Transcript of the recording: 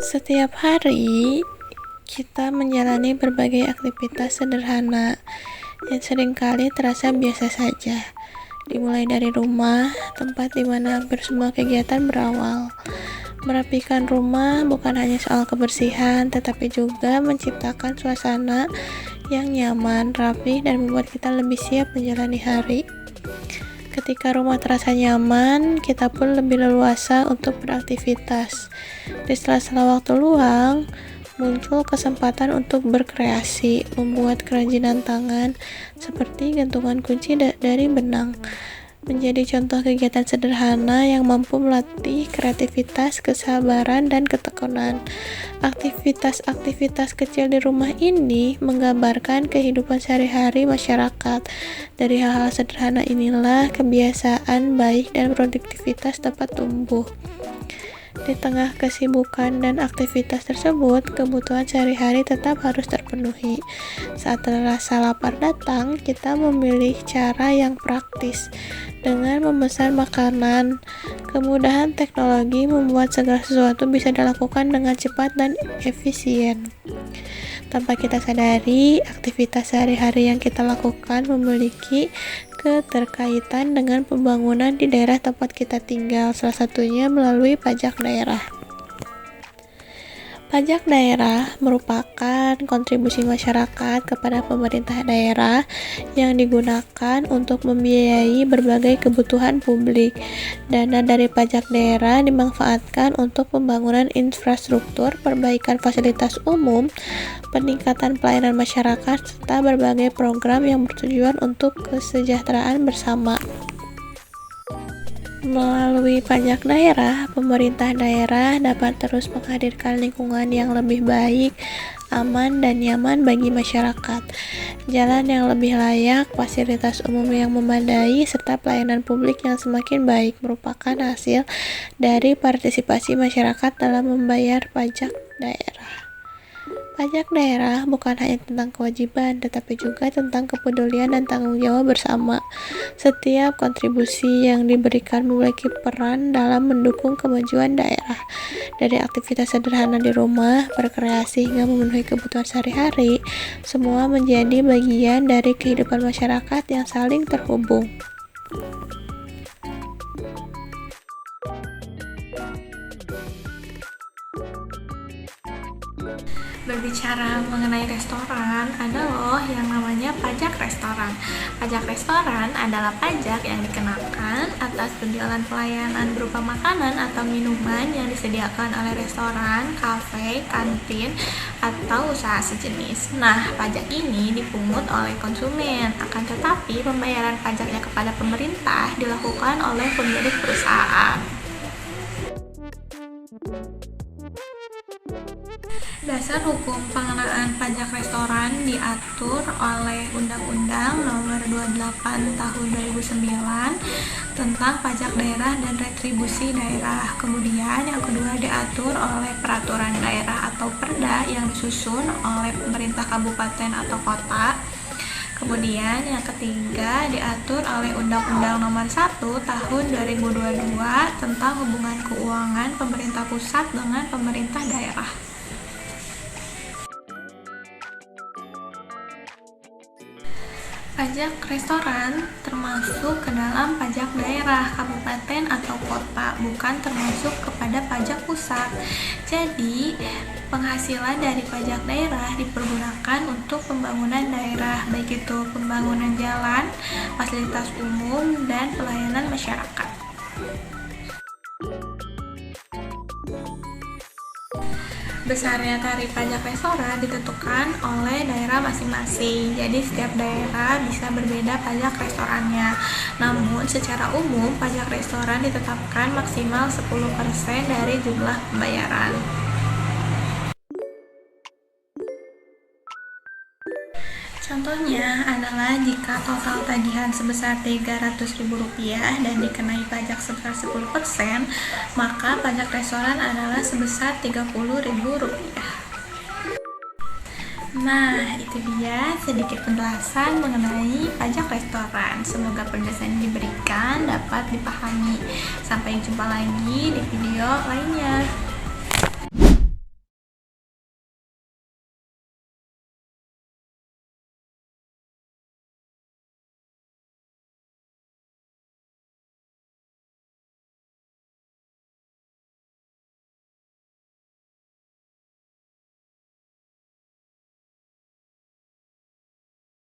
Setiap hari, kita menjalani berbagai aktivitas sederhana yang seringkali terasa biasa saja. Dimulai dari rumah, tempat di mana hampir semua kegiatan berawal. Merapikan rumah bukan hanya soal kebersihan, tetapi juga menciptakan suasana yang nyaman, rapi, dan membuat kita lebih siap menjalani hari. Ketika rumah terasa nyaman, kita pun lebih leluasa untuk beraktivitas. Di sela-sela waktu luang, muncul kesempatan untuk berkreasi, membuat kerajinan tangan seperti gantungan kunci dari benang. Menjadi contoh kegiatan sederhana yang mampu melatih kreativitas, kesabaran, dan ketekunan. Aktivitas-aktivitas kecil di rumah ini menggambarkan kehidupan sehari-hari masyarakat. Dari hal-hal sederhana inilah kebiasaan baik dan produktivitas dapat tumbuh. Di tengah kesibukan dan aktivitas tersebut, kebutuhan sehari-hari tetap harus terpenuhi. Saat rasa lapar datang, kita memilih cara yang praktis. Dengan memesan makanan, kemudahan teknologi membuat segala sesuatu bisa dilakukan dengan cepat dan efisien. Tanpa kita sadari, aktivitas sehari-hari yang kita lakukan memiliki keterkaitan dengan pembangunan di daerah tempat kita tinggal, salah satunya melalui pajak daerah. Pajak daerah merupakan kontribusi masyarakat kepada pemerintah daerah yang digunakan untuk membiayai berbagai kebutuhan publik. Dana dari pajak daerah dimanfaatkan untuk pembangunan infrastruktur, perbaikan fasilitas umum, peningkatan pelayanan masyarakat, serta berbagai program yang bertujuan untuk kesejahteraan bersama. Melalui pajak daerah, pemerintah daerah dapat terus menghadirkan lingkungan yang lebih baik, aman, dan nyaman bagi masyarakat. Jalan yang lebih layak, fasilitas umum yang memadai, serta pelayanan publik yang semakin baik merupakan hasil dari partisipasi masyarakat dalam membayar pajak daerah. Pajak daerah bukan hanya tentang kewajiban, tetapi juga tentang kepedulian dan tanggung jawab bersama. Setiap kontribusi yang diberikan memiliki peran dalam mendukung kemajuan daerah. Dari aktivitas sederhana di rumah, berkreasi hingga memenuhi kebutuhan sehari-hari, semua menjadi bagian dari kehidupan masyarakat yang saling terhubung. Berbicara mengenai restoran, ada loh yang namanya pajak restoran. Pajak restoran adalah pajak yang dikenakan atas penjualan pelayanan berupa makanan atau minuman yang disediakan oleh restoran, kafe, kantin, atau usaha sejenis. Nah, pajak ini dipungut oleh konsumen, akan tetapi pembayaran pajaknya kepada pemerintah dilakukan oleh pemilik perusahaan. Dasar hukum pengenaan pajak restoran diatur oleh Undang-Undang Nomor 28 Tahun 2009 tentang pajak daerah dan retribusi daerah. Kemudian yang kedua diatur oleh peraturan daerah atau Perda yang disusun oleh pemerintah kabupaten atau kota. Kemudian yang ketiga diatur oleh Undang-Undang Nomor 1 Tahun 2022 tentang hubungan keuangan pemerintah pusat dengan pemerintah daerah. Pajak restoran termasuk ke dalam pajak daerah, kabupaten, atau kota, bukan termasuk kepada pajak pusat. Jadi, penghasilan dari pajak daerah dipergunakan untuk pembangunan daerah, baik itu pembangunan jalan, fasilitas umum, dan pelayanan masyarakat. Besarnya tarif pajak restoran ditentukan oleh daerah masing-masing. Jadi setiap daerah bisa berbeda pajak restorannya. Namun secara umum pajak restoran ditetapkan maksimal 10% dari jumlah pembayaran. Contohnya adalah jika total tagihan sebesar Rp300.000 dan dikenai pajak sebesar 10%, maka pajak restoran adalah sebesar Rp30.000. Nah, itu dia sedikit penjelasan mengenai pajak restoran. Semoga penjelasan yang diberikan dapat dipahami. Sampai jumpa lagi di video lainnya.